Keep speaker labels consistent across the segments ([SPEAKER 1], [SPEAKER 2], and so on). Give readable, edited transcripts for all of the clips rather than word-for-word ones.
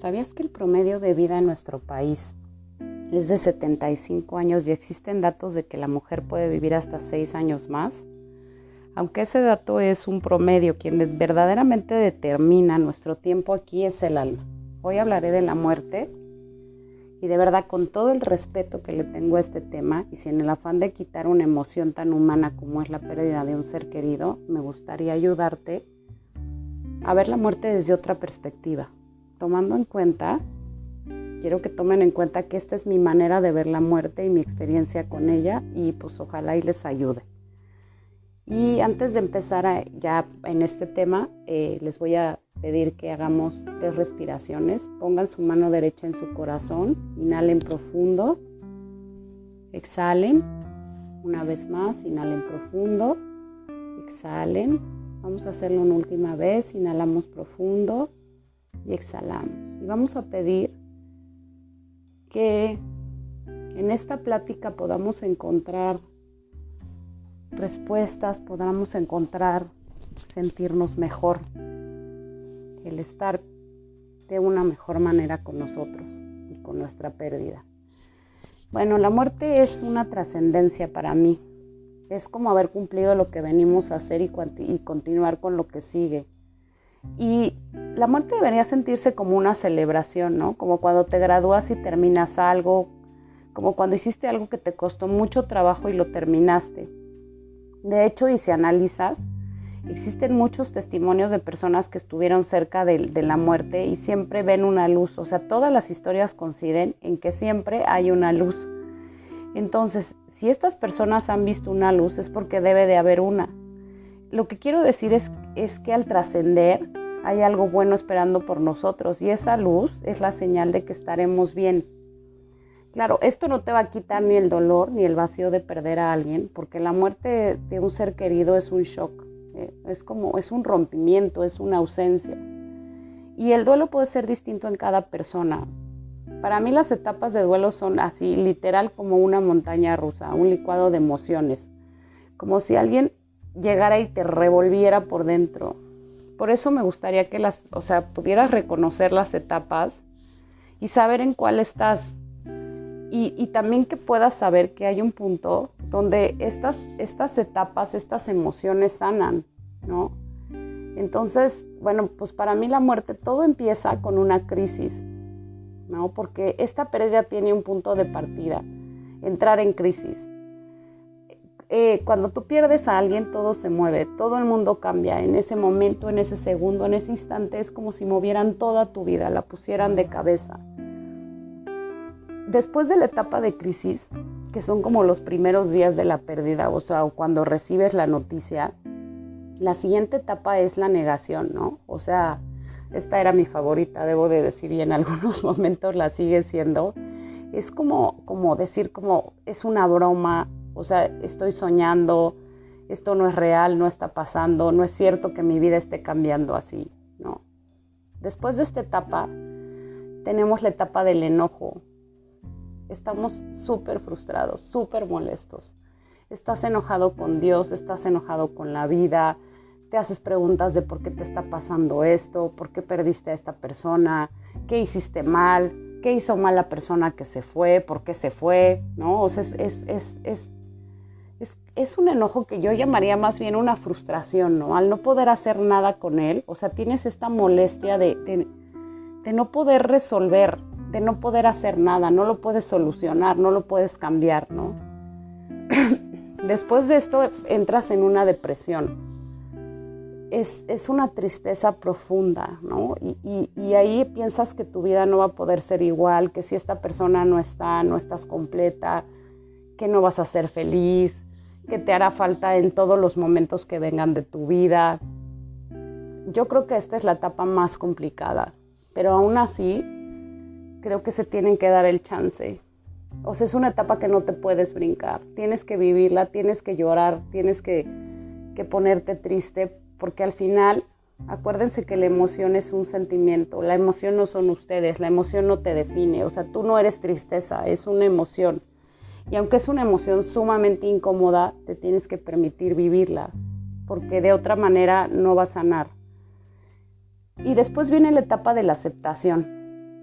[SPEAKER 1] ¿Sabías que el promedio de vida en nuestro país es de 75 años y existen datos de que la mujer puede vivir hasta 6 años más? Aunque ese dato es un promedio, quien verdaderamente determina nuestro tiempo aquí es el alma. Hoy hablaré de la muerte y de verdad, con todo el respeto que le tengo a este tema y sin el afán de quitar una emoción tan humana como es la pérdida de un ser querido, me gustaría ayudarte a ver la muerte desde otra perspectiva. Quiero que tomen en cuenta que esta es mi manera de ver la muerte y mi experiencia con ella y pues ojalá y les ayude. Y antes de empezar ya en este tema, les voy a pedir que hagamos 3 respiraciones. Pongan su mano derecha en su corazón, inhalen profundo, exhalen, una vez más, inhalen profundo, exhalen. Vamos a hacerlo una última vez, inhalamos profundo y exhalamos. Y vamos a pedir que en esta plática podamos encontrar respuestas, podamos sentirnos mejor, el estar de una mejor manera con nosotros y con nuestra pérdida. Bueno, la muerte es una trascendencia para mí. Es como haber cumplido lo que venimos a hacer y continuar con lo que sigue. Y la muerte debería sentirse como una celebración, ¿no? Como cuando te gradúas y terminas algo, como cuando hiciste algo que te costó mucho trabajo y lo terminaste. De hecho, y si analizas, existen muchos testimonios de personas que estuvieron cerca de la muerte y siempre ven una luz. O sea, todas las historias coinciden en que siempre hay una luz. Entonces, si estas personas han visto una luz es porque debe de haber una. Lo que quiero decir es que al trascender hay algo bueno esperando por nosotros y esa luz es la señal de que estaremos bien. Claro, esto no te va a quitar ni el dolor ni el vacío de perder a alguien, porque la muerte de un ser querido es un shock, es un rompimiento, es una ausencia. Y el duelo puede ser distinto en cada persona. Para mí las etapas de duelo son así, literal como una montaña rusa, un licuado de emociones, como si alguien llegara y te revolviera por dentro. Por eso me gustaría que pudieras reconocer las etapas y saber en cuál estás. Y también que puedas saber que hay un punto donde estas etapas, estas emociones sanan, ¿no? Entonces, bueno, pues para mí la muerte todo empieza con una crisis, ¿no? Porque esta pérdida tiene un punto de partida, entrar en crisis. Cuando tú pierdes a alguien, todo se mueve, todo el mundo cambia. En ese momento, en ese segundo, en ese instante, es como si movieran toda tu vida, la pusieran de cabeza. Después de la etapa de crisis, que son como los primeros días de la pérdida, o cuando recibes la noticia, la siguiente etapa es la negación, ¿no? O sea, esta era mi favorita, debo de decir, y en algunos momentos la sigue siendo. Es como decir, como es una broma, o sea, estoy soñando, esto no es real, no está pasando, no es cierto que mi vida esté cambiando así, ¿no? Después de esta etapa, tenemos la etapa del enojo. Estamos súper frustrados, súper molestos. Estás enojado con Dios, estás enojado con la vida, te haces preguntas de por qué te está pasando esto, por qué perdiste a esta persona, qué hiciste mal, qué hizo mal la persona que se fue, por qué se fue, ¿no? O sea, es un enojo que yo llamaría más bien una frustración, ¿no? Al no poder hacer nada con él, o sea, tienes esta molestia de no poder resolver, de no poder hacer nada, no lo puedes solucionar, no lo puedes cambiar, ¿no? Después de esto entras en una depresión. Es una tristeza profunda, ¿no? Y ahí piensas que tu vida no va a poder ser igual, que si esta persona no estás completa, que no vas a ser feliz, que te hará falta en todos los momentos que vengan de tu vida. Yo creo que esta es la etapa más complicada, pero aún así creo que se tienen que dar el chance. O sea, es una etapa que no te puedes brincar. Tienes que vivirla, tienes que llorar, tienes que ponerte triste, porque al final, acuérdense que la emoción es un sentimiento. La emoción no son ustedes, la emoción no te define. O sea, tú no eres tristeza, es una emoción. Y aunque es una emoción sumamente incómoda, te tienes que permitir vivirla, porque de otra manera no va a sanar. Y después viene la etapa de la aceptación.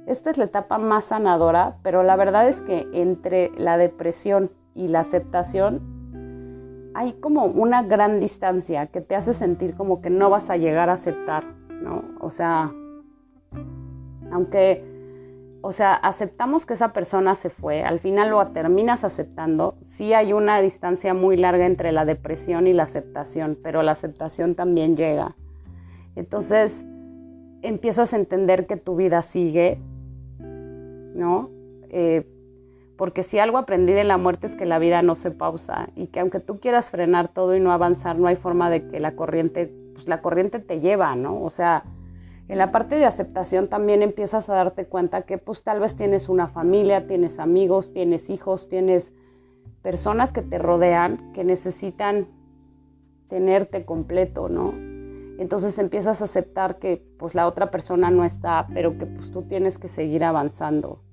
[SPEAKER 1] esta es la etapa más sanadora, pero la verdad es que entre la depresión y la aceptación hay como una gran distancia que te hace sentir como que no vas a llegar a aceptar, ¿no? O sea, aceptamos que esa persona se fue, al final lo terminas aceptando. Sí hay una distancia muy larga entre la depresión y la aceptación, pero la aceptación también llega. Entonces empiezas a entender que tu vida sigue, ¿no? Porque si algo aprendí de la muerte es que la vida no se pausa y que aunque tú quieras frenar todo y no avanzar, no hay forma de que la corriente te lleva, ¿no? O sea, en la parte de aceptación también empiezas a darte cuenta que pues tal vez tienes una familia, tienes amigos, tienes hijos, tienes personas que te rodean que necesitan tenerte completo, ¿no? Entonces empiezas a aceptar que pues la otra persona no está, pero que pues tú tienes que seguir avanzando.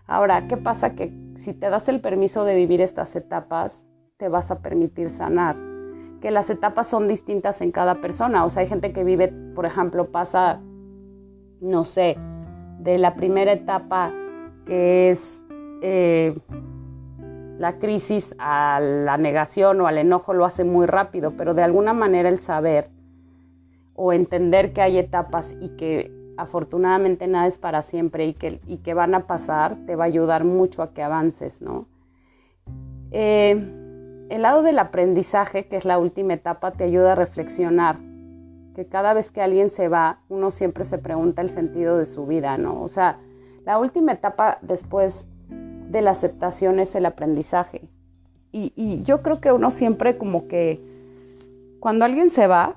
[SPEAKER 1] Ahora, ¿qué pasa? Que si te das el permiso de vivir estas etapas, te vas a permitir sanar. Que las etapas son distintas en cada persona. O sea, hay gente que vive, por ejemplo, pasa, no sé, de la primera etapa que es la crisis a la negación o al enojo, lo hace muy rápido, pero de alguna manera el saber o entender que hay etapas y que afortunadamente nada es para siempre y que van a pasar, te va a ayudar mucho a que avances, ¿no? El lado del aprendizaje, que es la última etapa, te ayuda a reflexionar, que cada vez que alguien se va, uno siempre se pregunta el sentido de su vida, ¿no? O sea, la última etapa después de la aceptación es el aprendizaje. Y yo creo que uno siempre como que cuando alguien se va,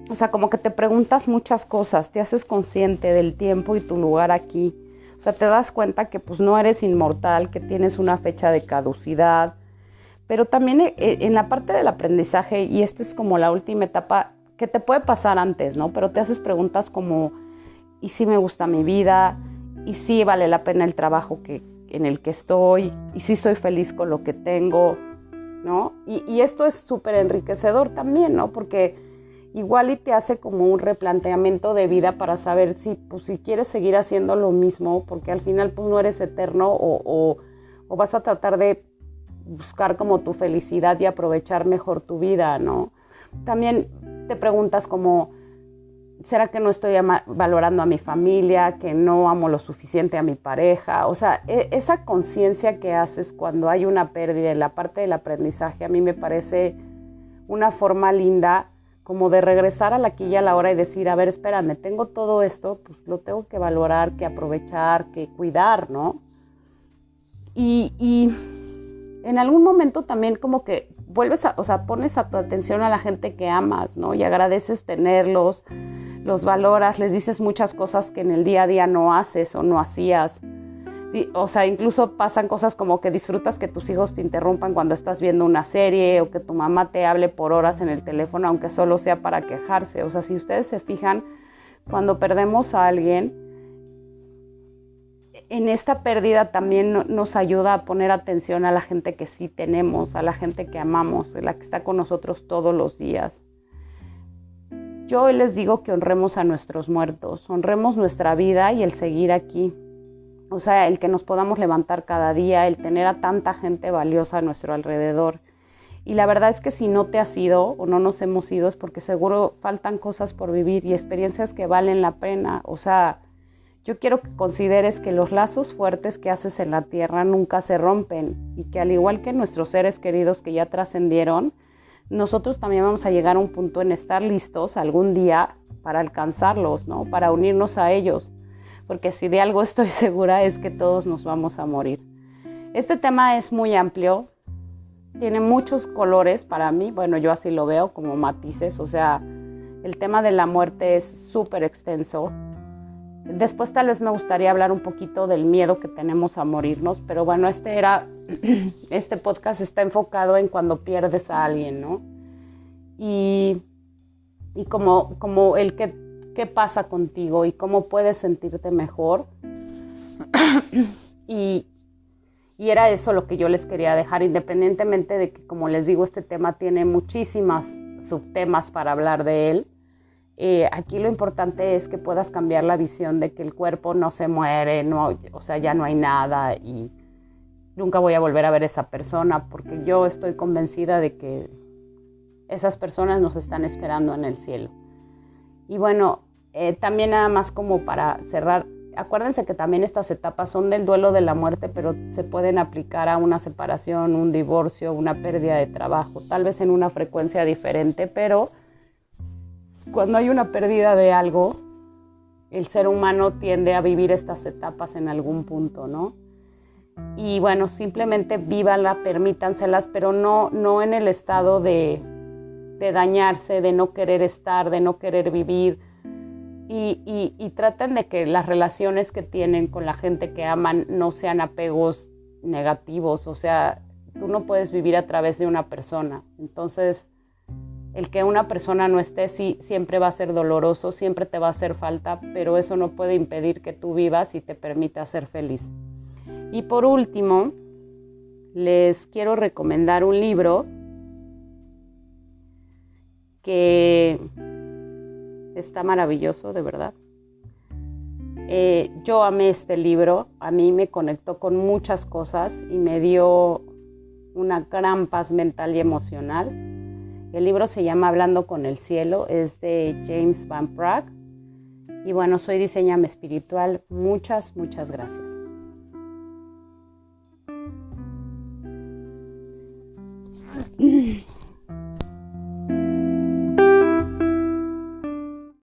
[SPEAKER 1] o sea, como que te preguntas muchas cosas, te haces consciente del tiempo y tu lugar aquí. O sea, te das cuenta que pues no eres inmortal, que tienes una fecha de caducidad. Pero también en la parte del aprendizaje, y esta es como la última etapa, que te puede pasar antes, ¿no? Pero te haces preguntas como, ¿y si me gusta mi vida? ¿Y si vale la pena el trabajo en el que estoy? ¿Y si soy feliz con lo que tengo? ¿No? Y esto es súper enriquecedor también, ¿no? Porque igual y te hace como un replanteamiento de vida para saber si quieres seguir haciendo lo mismo, porque al final pues no eres eterno o vas a tratar de buscar como tu felicidad y aprovechar mejor tu vida, ¿no? También te preguntas como, ¿será que no estoy valorando a mi familia, que no amo lo suficiente a mi pareja? O sea, esa conciencia que haces cuando hay una pérdida en la parte del aprendizaje, a mí me parece una forma linda como de regresar a la aquí y a la hora y decir, a ver, espérame, tengo todo esto, pues lo tengo que valorar, que aprovechar, que cuidar, ¿no? Y en algún momento también como que pones a tu atención a la gente que amas, ¿no? Y agradeces tenerlos, los valoras, les dices muchas cosas que en el día a día no haces o no hacías. O sea, incluso pasan cosas como que disfrutas que tus hijos te interrumpan cuando estás viendo una serie o que tu mamá te hable por horas en el teléfono, aunque solo sea para quejarse. O sea, si ustedes se fijan, cuando perdemos a alguien, en esta pérdida también nos ayuda a poner atención a la gente que sí tenemos, a la gente que amamos, la que está con nosotros todos los días. Yo hoy les digo que honremos a nuestros muertos, honremos nuestra vida y el seguir aquí. O sea, el que nos podamos levantar cada día, el tener a tanta gente valiosa a nuestro alrededor. Y la verdad es que si no te has ido o no nos hemos ido es porque seguro faltan cosas por vivir y experiencias que valen la pena. O sea, yo quiero que consideres que los lazos fuertes que haces en la tierra nunca se rompen y que al igual que nuestros seres queridos que ya trascendieron, nosotros también vamos a llegar a un punto en estar listos algún día para alcanzarlos, ¿no? Para unirnos a ellos. Porque si de algo estoy segura es que todos nos vamos a morir. Este tema es muy amplio, tiene muchos colores para mí, bueno, yo así lo veo como matices, o sea, el tema de la muerte es súper extenso. Después tal vez me gustaría hablar un poquito del miedo que tenemos a morirnos, pero bueno, este podcast está enfocado en cuando pierdes a alguien, ¿no? Y como el qué pasa contigo y cómo puedes sentirte mejor. y era eso lo que yo les quería dejar, independientemente de que, como les digo, este tema tiene muchísimas subtemas para hablar de él. Aquí lo importante es que puedas cambiar la visión de que el cuerpo no se muere, no, o sea, ya no hay nada y nunca voy a volver a ver a esa persona, porque yo estoy convencida de que esas personas nos están esperando en el cielo. Y bueno, también nada más como para cerrar, acuérdense que también estas etapas son del duelo de la muerte, pero se pueden aplicar a una separación, un divorcio, una pérdida de trabajo, tal vez en una frecuencia diferente, pero cuando hay una pérdida de algo, el ser humano tiende a vivir estas etapas en algún punto, ¿no? Y bueno, simplemente vívanla, permítanselas, pero no en el estado de dañarse, de no querer estar, de no querer vivir. Y traten de que las relaciones que tienen con la gente que aman no sean apegos negativos. O sea, tú no puedes vivir a través de una persona. Entonces, el que una persona no esté, sí, siempre va a ser doloroso, siempre te va a hacer falta, pero eso no puede impedir que tú vivas y te permita ser feliz. Y por último, les quiero recomendar un libro que está maravilloso, de verdad. Yo amé este libro, a mí me conectó con muchas cosas y me dio una gran paz mental y emocional. El libro se llama Hablando con el cielo, es de James Van Praagh. Y bueno, soy Diseñame Espiritual. Muchas gracias.